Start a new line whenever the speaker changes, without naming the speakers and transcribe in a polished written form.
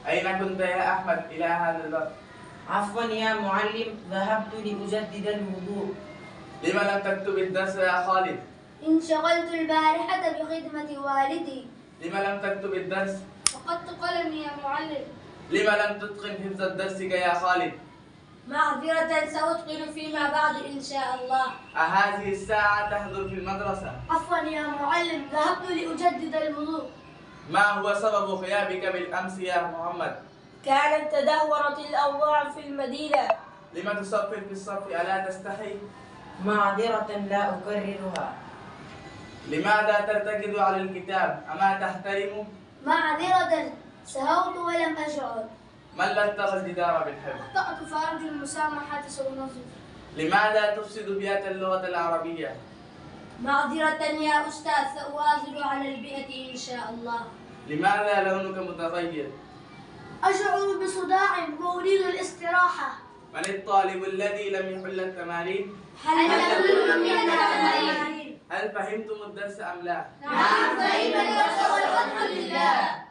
أين كنت يا أحمد إلى هذا الوقت؟
عفوا يا معلم، ذهبت لأجدد الوضوء.
لم لم تكتب الدرس يا خالد؟
انشغلت البارحة بخدمة والدي.
لم لم تكتب الدرس؟
فقدت قلمي يا معلم.
لم لم تتقن حفظ الدرس يا خالد؟
معذرة، سأتقن فيما بعد إن شاء الله.
أهذه الساعة تحضر في المدرسة؟
عفوا يا معلم، ذهبت لأجدد الوضوء.
ما هو سبب غيابك بالأمس يا محمد؟
كانت تدهورت الأوضاع في المدينة.
لم تصفر في الصف ألا تستحي؟
معذرة، لا أكررها.
لماذا ترتكز على الكتاب؟ أما تحترمه؟
معذرة، سهوت ولم أشعر.
من لطخ الجدار بالحفظ؟
أخطأت فأرجو المسامحة، سأنظف.
لماذا تفسد بيئة اللغة العربية؟
معذرة يا أستاذ، سأواظب على البيئة إن شاء الله.
لماذا لونك متغير؟
أشعر بصداع وأريد الاستراحة.
من الطالب الذي لم يحل التمارين؟
هل كل من التمارين؟
هل فهمتم الدرس أم لا؟
نعم، فهم الدرس والحمد لله.